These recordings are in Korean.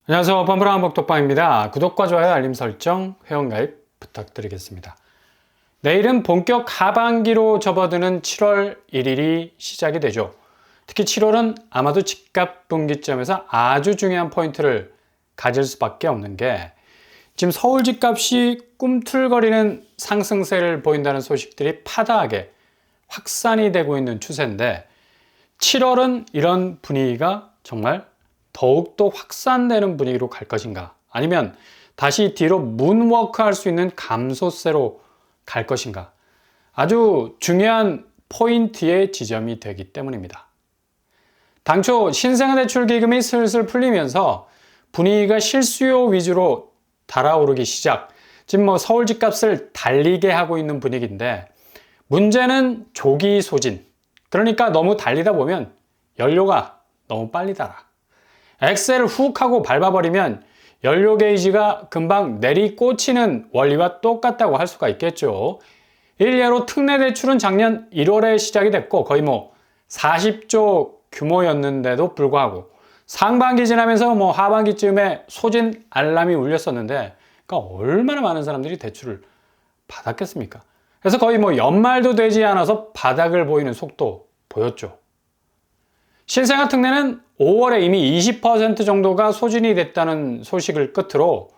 안녕하세요. 펌프랑 복덕방입니다. 구독과 좋아요, 알림 설정, 회원가입 부탁드리겠습니다. 내일은 본격 하반기로 접어드는 7월 1일이 시작이 되죠. 특히 7월은 아마도 집값 분기점에서 아주 중요한 포인트를 가질 수밖에 없는 게 지금 서울 집값이 꿈틀거리는 상승세를 보인다는 소식들이 파다하게 확산이 되고 있는 추세인데 7월은 이런 분위기가 정말 더욱더 확산되는 분위기로 갈 것인가, 아니면 다시 뒤로 문워크 할 수 있는 감소세로 갈 것인가, 아주 중요한 포인트의 지점이 되기 때문입니다. 당초 신생아대출기금이 슬슬 풀리면서 분위기가 실수요 위주로 달아오르기 시작, 지금 서울 집값을 달리게 하고 있는 분위기인데, 문제는 조기 소진, 그러니까 너무 달리다 보면 연료가 너무 빨리 달아. 엑셀을 훅 하고 밟아버리면 연료 게이지가 금방 내리꽂히는 원리와 똑같다고 할 수가 있겠죠. 일례로 특례 대출은 작년 1월에 시작이 됐고 거의 40조 규모였는데도 불구하고 상반기 지나면서 하반기쯤에 소진 알람이 울렸었는데, 그러니까 얼마나 많은 사람들이 대출을 받았겠습니까? 그래서 거의 연말도 되지 않아서 바닥을 보이는 속도 보였죠. 신생아 특례는 5월에 이미 20% 정도가 소진이 됐다는 소식을 끝으로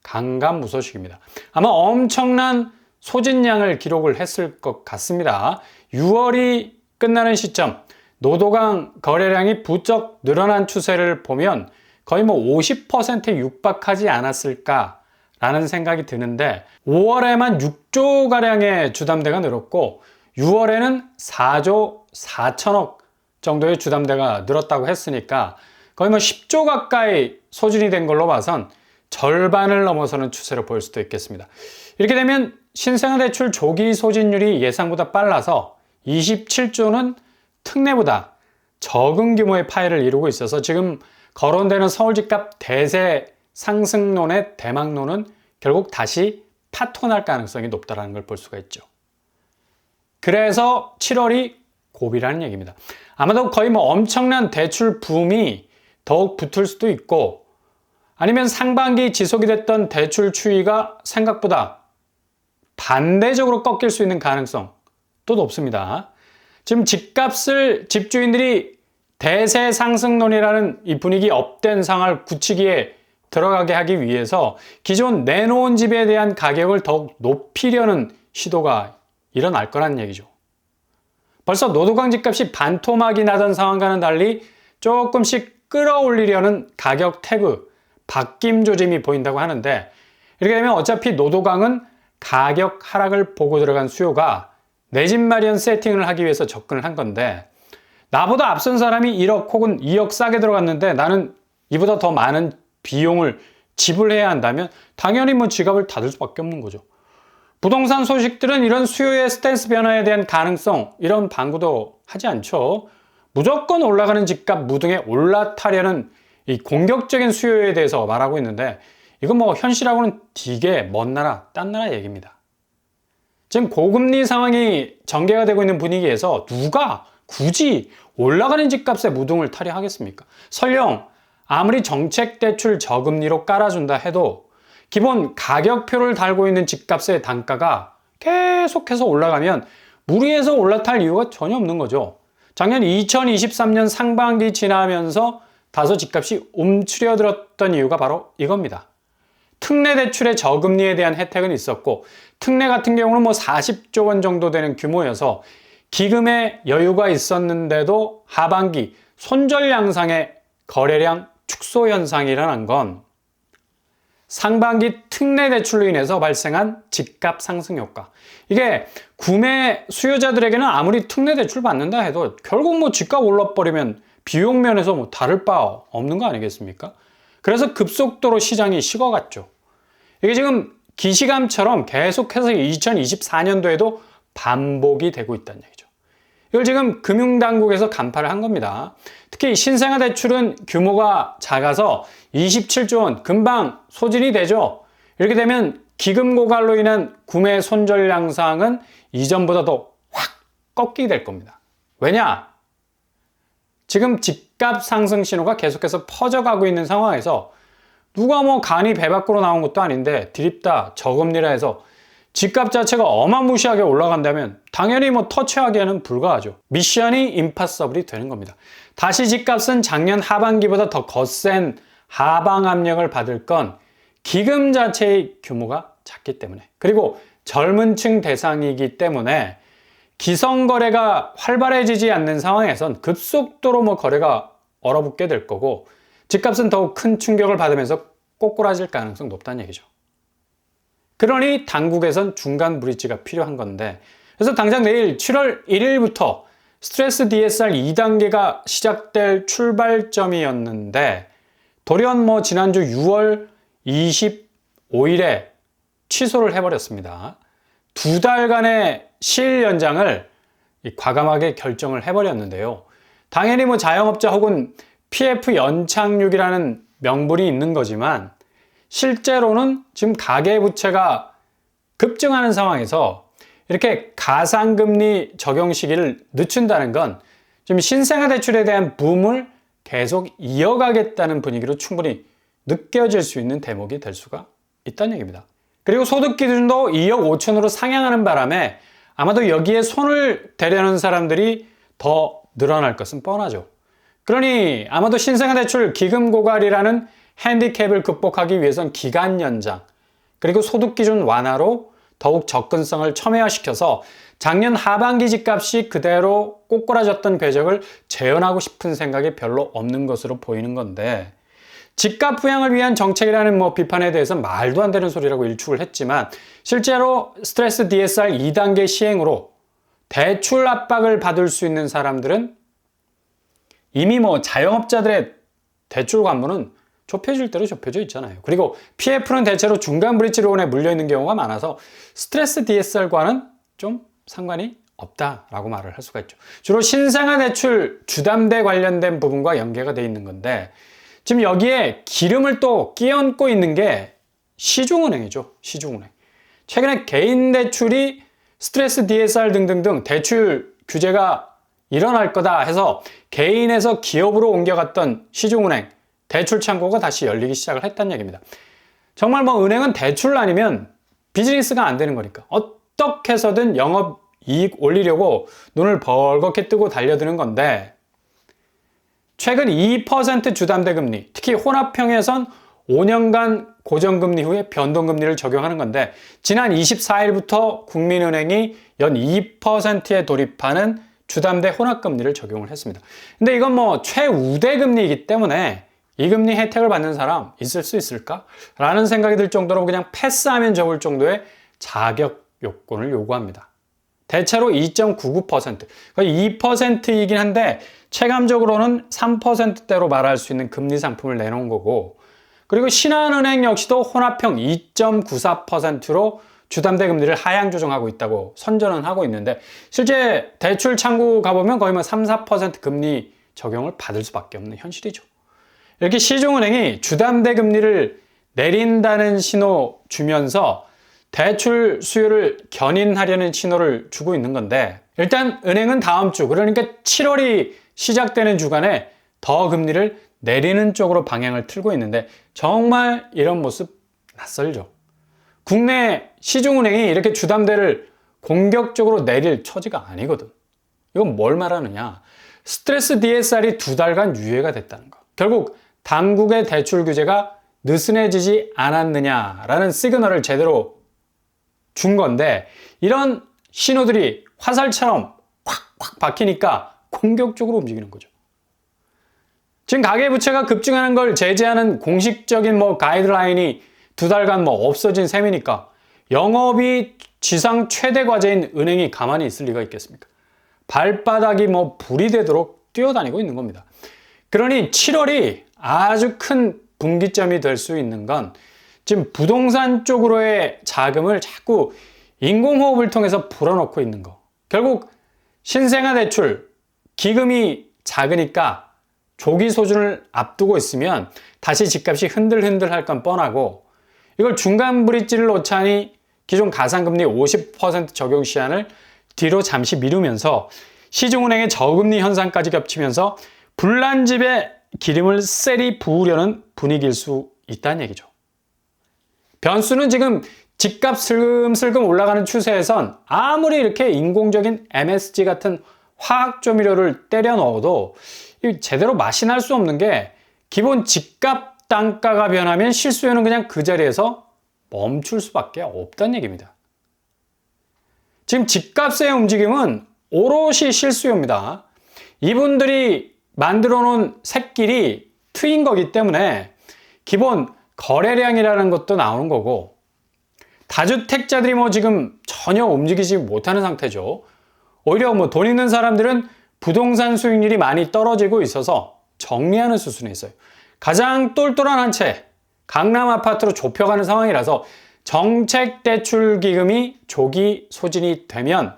강감무소식입니다. 아마 엄청난 소진량을 기록을 했을 것 같습니다. 6월이 끝나는 시점, 노도강 거래량이 부쩍 늘어난 추세를 보면 거의 50%에 육박하지 않았을까라는 생각이 드는데, 5월에만 6조가량의 주담대가 늘었고 6월에는 4조 4천억 정도의 주담대가 늘었다고 했으니까 거의 10조 가까이 소진이 된 걸로 봐선 절반을 넘어서는 추세로 보일 수도 있겠습니다. 이렇게 되면 신생아 대출 조기 소진율이 예상보다 빨라서 27조는 특례보다 적은 규모의 파이를 이루고 있어서 지금 거론되는 서울 집값 대세 상승론의 대망론은 결국 다시 파토날 가능성이 높다는 걸 볼 수가 있죠. 그래서 7월이 고비라는 얘기입니다. 아마도 거의 엄청난 대출 붐이 더욱 붙을 수도 있고, 아니면 상반기 지속이 됐던 대출 추이가 생각보다 반대적으로 꺾일 수 있는 가능성도 높습니다. 지금 집값을 집주인들이 대세 상승론이라는 이 분위기 업된 상황을 굳히기에 들어가게 하기 위해서 기존 내놓은 집에 대한 가격을 더욱 높이려는 시도가 일어날 거라는 얘기죠. 벌써 노도강 집값이 반토막이 나던 상황과는 달리 조금씩 끌어올리려는 가격 태그, 바뀜 조짐이 보인다고 하는데, 이렇게 되면 어차피 노도강은 가격 하락을 보고 들어간 수요가 내 집 마련 세팅을 하기 위해서 접근을 한 건데, 나보다 앞선 사람이 1억 혹은 2억 싸게 들어갔는데 나는 이보다 더 많은 비용을 지불해야 한다면 당연히 지갑을 닫을 수밖에 없는 거죠. 부동산 소식들은 이런 수요의 스탠스 변화에 대한 가능성, 이런 방구도 하지 않죠. 무조건 올라가는 집값 무등에 올라타려는 이 공격적인 수요에 대해서 말하고 있는데, 이건 현실하고는 되게 먼 나라, 딴 나라 얘기입니다. 지금 고금리 상황이 전개가 되고 있는 분위기에서 누가 굳이 올라가는 집값에 무등을 타려 하겠습니까? 설령 아무리 정책 대출 저금리로 깔아준다 해도 기본 가격표를 달고 있는 집값의 단가가 계속해서 올라가면 무리해서 올라탈 이유가 전혀 없는 거죠. 작년 2023년 상반기 지나면서 다소 집값이 움츠려들었던 이유가 바로 이겁니다. 특례 대출의 저금리에 대한 혜택은 있었고, 특례 같은 경우는 40조 원 정도 되는 규모여서 기금에 여유가 있었는데도 하반기 손절 양상의 거래량 축소 현상이 일어난 건 상반기 특례 대출로 인해서 발생한 집값 상승 효과. 이게 구매 수요자들에게는 아무리 특례 대출 받는다 해도 결국 집값 올라버리면 비용 면에서 다를 바 없는 거 아니겠습니까? 그래서 급속도로 시장이 식어갔죠. 이게 지금 기시감처럼 계속해서 2024년도에도 반복이 되고 있다는 얘기죠. 이걸 지금 금융당국에서 간파를 한 겁니다. 특히 신생아 대출은 규모가 작아서 27조 원 금방 소진이 되죠. 이렇게 되면 기금 고갈로 인한 구매 손절 양상은 이전보다도 확 꺾이게 될 겁니다. 왜냐? 지금 집값 상승 신호가 계속해서 퍼져가고 있는 상황에서 누가 뭐 간이 배 밖으로 나온 것도 아닌데 드립다 저금리라 해서 집값 자체가 어마무시하게 올라간다면 당연히 뭐 터치하기에는 불가하죠. 미션이 임파서블이 되는 겁니다. 다시 집값은 작년 하반기보다 더 거센 하방 압력을 받을 건 기금 자체의 규모가 작기 때문에, 그리고 젊은 층 대상이기 때문에 기성거래가 활발해지지 않는 상황에선 급속도로 뭐 거래가 얼어붙게 될 거고, 집값은 더욱 큰 충격을 받으면서 꼬꾸라질 가능성이 높다는 얘기죠. 그러니 당국에선 중간 브릿지가 필요한 건데, 그래서 당장 내일 7월 1일부터 스트레스 DSR 2단계가 시작될 출발점이었는데 돌연 뭐 지난주 6월 25일에 취소를 해버렸습니다. 2달간의 시일 연장을 과감하게 결정을 해버렸는데요. 당연히 뭐 자영업자 혹은 PF 연착륙이라는 명분이 있는 거지만 실제로는 지금 가계부채가 급증하는 상황에서 이렇게 가상금리 적용 시기를 늦춘다는 건 지금 신생아 대출에 대한 붐을 계속 이어가겠다는 분위기로 충분히 느껴질 수 있는 대목이 될 수가 있다는 얘기입니다. 그리고 소득 기준도 2억 5천으로 상향하는 바람에 아마도 여기에 손을 대려는 사람들이 더 늘어날 것은 뻔하죠. 그러니 아마도 신생아 대출 기금 고갈이라는 핸디캡을 극복하기 위해선 기간 연장, 그리고 소득 기준 완화로 더욱 접근성을 첨예화시켜서 작년 하반기 집값이 그대로 꼬꾸라졌던 궤적을 재현하고 싶은 생각이 별로 없는 것으로 보이는 건데, 집값 부양을 위한 정책이라는 뭐 비판에 대해서는 말도 안 되는 소리라고 일축을 했지만 실제로 스트레스 DSR 2단계 시행으로 대출 압박을 받을 수 있는 사람들은 이미 뭐 자영업자들의 대출 관문은 좁혀질 대로 좁혀져 있잖아요. 그리고 PF는 대체로 중간 브릿지론에 물려있는 경우가 많아서 스트레스 DSR과는 좀 상관이 없다라고 말을 할 수가 있죠. 주로 신생아 대출 주담대 관련된 부분과 연계가 돼 있는 건데, 지금 여기에 기름을 또 끼얹고 있는 게 시중은행이죠. 시중은행. 최근에 개인 대출이 스트레스 DSR 등등등 대출 규제가 일어날 거다 해서 개인에서 기업으로 옮겨갔던 시중은행 대출 창구가 다시 열리기 시작을 했다는 얘기입니다. 정말 뭐 은행은 대출 아니면 비즈니스가 안 되는 거니까 어떻게 해서든 영업 이익 올리려고 눈을 벌겋게 뜨고 달려드는 건데, 최근 2% 주담대 금리, 특히 혼합형에선 5년간 고정금리 후에 변동금리를 적용하는 건데, 지난 24일부터 국민은행이 연 2%에 돌입하는 주담대 혼합금리를 적용을 했습니다. 근데 이건 뭐 최우대 금리이기 때문에 이 금리 혜택을 받는 사람 있을 수 있을까? 라는 생각이 들 정도로 그냥 패스하면 좋을 정도의 자격 요건을 요구합니다. 대체로 2.99%, 거의 2%이긴 한데 체감적으로는 3%대로 말할 수 있는 금리 상품을 내놓은 거고, 그리고 신한은행 역시도 혼합형 2.94%로 주담대 금리를 하향 조정하고 있다고 선전은 하고 있는데, 실제 대출 창구 가보면 거의 뭐 3, 4% 금리 적용을 받을 수밖에 없는 현실이죠. 이렇게 시중은행이 주담대 금리를 내린다는 신호 주면서 대출 수요를 견인하려는 신호를 주고 있는 건데, 일단 은행은 다음 주, 그러니까 7월이 시작되는 주간에 더 금리를 내리는 쪽으로 방향을 틀고 있는데, 정말 이런 모습 낯설죠. 국내 시중은행이 이렇게 주담대를 공격적으로 내릴 처지가 아니거든. 이건 뭘 말하느냐? 스트레스 DSR이 2달간 유예가 됐다는 거. 결국 당국의 대출 규제가 느슨해지지 않았느냐라는 시그널을 제대로 준 건데, 이런 신호들이 화살처럼 콱콱 박히니까 공격적으로 움직이는 거죠. 지금 가계부채가 급증하는 걸 제재하는 공식적인 뭐 가이드라인이 2달간 뭐 없어진 셈이니까 영업이 지상 최대 과제인 은행이 가만히 있을 리가 있겠습니까? 발바닥이 뭐 불이 되도록 뛰어다니고 있는 겁니다. 그러니 7월이 아주 큰 분기점이 될 수 있는 건 지금 부동산 쪽으로의 자금을 자꾸 인공호흡을 통해서 불어넣고 있는 거. 결국 신생아 대출, 기금이 작으니까 조기 소준을 앞두고 있으면 다시 집값이 흔들흔들 할 건 뻔하고, 이걸 중간 브릿지를 놓자니 기존 가상금리 50% 적용 시한을 뒤로 잠시 미루면서 시중은행의 저금리 현상까지 겹치면서 불난 집에 기름을 세리 부으려는 분위기일 수 있다는 얘기죠. 변수는 지금 집값 슬금슬금 올라가는 추세에선 아무리 이렇게 인공적인 MSG 같은 화학 조미료를 때려 넣어도 제대로 맛이 날 수 없는 게 기본 집값 단가가 변하면 실수요는 그냥 그 자리에서 멈출 수밖에 없다는 얘기입니다. 지금 집값의 움직임은 오롯이 실수요입니다. 이분들이 만들어 놓은 샛길이 트인 거기 때문에 기본 거래량이라는 것도 나오는 거고, 다주택자들이 지금 전혀 움직이지 못하는 상태죠. 오히려 돈 있는 사람들은 부동산 수익률이 많이 떨어지고 있어서 정리하는 수순에 있어요. 가장 똘똘한 한 채, 강남 아파트로 좁혀가는 상황이라서 정책대출기금이 조기 소진이 되면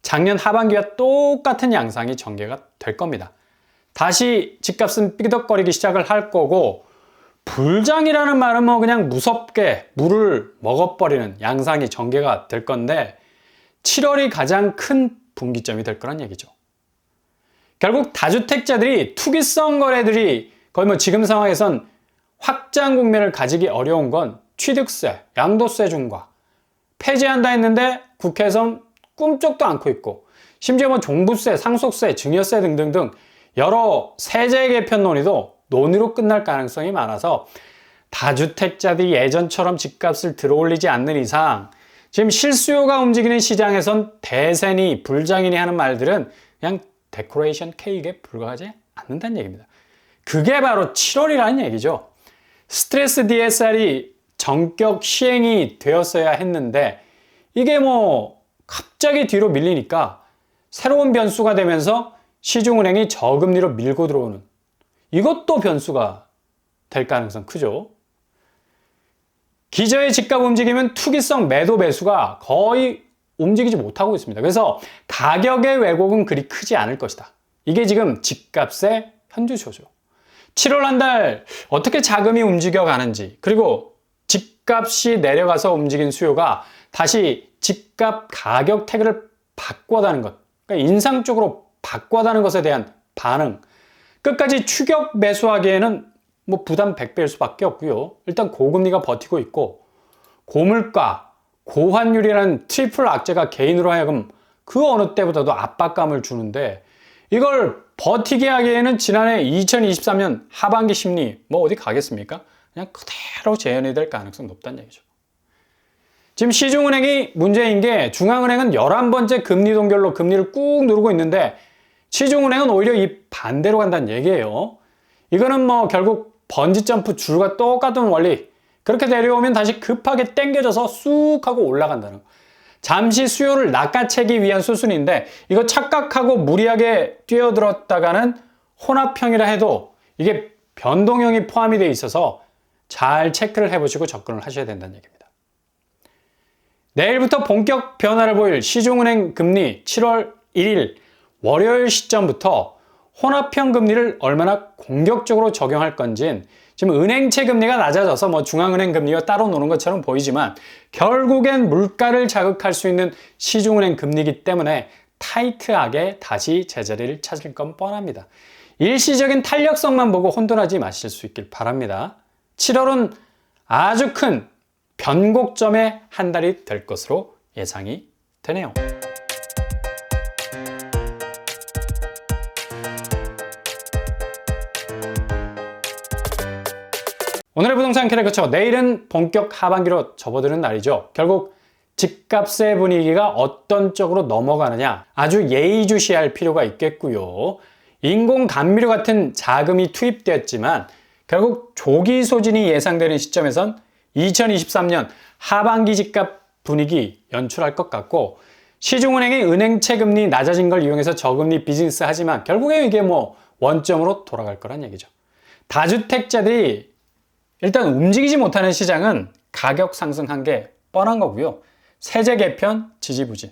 작년 하반기와 똑같은 양상이 전개가 될 겁니다. 다시 집값은 삐덕거리기 시작을 할 거고, 불장이라는 말은 그냥 무섭게 물을 먹어버리는 양상이 전개가 될 건데, 7월이 가장 큰 분기점이 될 거란 얘기죠. 결국 다주택자들이 투기성 거래들이 거의 지금 상황에선 확장 국면을 가지기 어려운 건 취득세, 양도세 중과 폐지한다 했는데 국회에선 꿈쩍도 않고 있고, 심지어 종부세, 상속세, 증여세 등등등 여러 세제 개편 논의도 논의로 끝날 가능성이 많아서 다주택자들이 예전처럼 집값을 들어올리지 않는 이상 지금 실수요가 움직이는 시장에선 대세니 불장이니 하는 말들은 그냥 데코레이션 케이크에 불과하지 않는다는 얘기입니다. 그게 바로 7월이라는 얘기죠. 스트레스 DSR이 전격 시행이 되었어야 했는데 이게 갑자기 뒤로 밀리니까 새로운 변수가 되면서 시중은행이 저금리로 밀고 들어오는, 이것도 변수가 될 가능성 크죠. 기저의 집값 움직이면 투기성 매도 매수가 거의 움직이지 못하고 있습니다. 그래서 가격의 왜곡은 그리 크지 않을 것이다. 이게 지금 집값의 현주소죠. 7월 한 달 어떻게 자금이 움직여 가는지, 그리고 집값이 내려가서 움직인 수요가 다시 집값 가격 태그를 바꿔다는 것, 그러니까 인상적으로 바꿔다는 것에 대한 반응, 끝까지 추격 매수하기에는 부담 100배일 수밖에 없고요. 일단 고금리가 버티고 있고, 고물가, 고환율이라는 트리플 악재가 개인으로 하여금 그 어느 때보다도 압박감을 주는데, 이걸 버티게 하기에는 지난해 2023년 하반기 심리 어디 가겠습니까? 그냥 그대로 재현이 될 가능성이 높다는 얘기죠. 지금 시중은행이 문제인 게, 중앙은행은 11번째 금리 동결로 금리를 꾹 누르고 있는데 시중은행은 오히려 이 반대로 간다는 얘기예요. 이거는 결국 번지점프 줄과 똑같은 원리, 그렇게 내려오면 다시 급하게 당겨져서 쑥 하고 올라간다는 거. 잠시 수요를 낚아채기 위한 수순인데, 이거 착각하고 무리하게 뛰어들었다가는 혼합형이라 해도 이게 변동형이 포함이 돼 있어서 잘 체크를 해보시고 접근을 하셔야 된다는 얘기입니다. 내일부터 본격 변화를 보일 시중은행 금리 7월 1일 월요일 시점부터 혼합형 금리를 얼마나 공격적으로 적용할 건지는 지금 은행채 금리가 낮아져서 중앙은행 금리가 따로 노는 것처럼 보이지만 결국엔 물가를 자극할 수 있는 시중은행 금리이기 때문에 타이트하게 다시 제자리를 찾을 건 뻔합니다. 일시적인 탄력성만 보고 혼돈하지 마실 수 있길 바랍니다. 7월은 아주 큰 변곡점의 한 달이 될 것으로 예상이 되네요. 오늘의 부동산 캐릭터처, 내일은 본격 하반기로 접어드는 날이죠. 결국 집값의 분위기가 어떤 쪽으로 넘어가느냐 아주 예의주시할 필요가 있겠고요. 인공 감미료 같은 자금이 투입되었지만 결국 조기 소진이 예상되는 시점에선 2023년 하반기 집값 분위기 연출할 것 같고, 시중은행이 은행채 금리 낮아진 걸 이용해서 저금리 비즈니스 하지만 결국에 이게 원점으로 돌아갈 거란 얘기죠. 다주택자들이 일단 움직이지 못하는 시장은 가격 상승한 게 뻔한 거고요. 세제 개편 지지부진.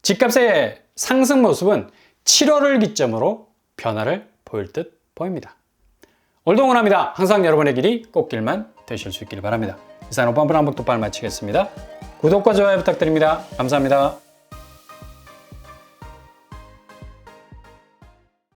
집값의 상승 모습은 7월을 기점으로 변화를 보일 듯 보입니다. 오늘도 응원합니다. 항상 여러분의 길이 꽃길만 되실 수 있기를 바랍니다. 이상 오빠한번 한번 똑바로 마치겠습니다. 구독과 좋아요 부탁드립니다. 감사합니다.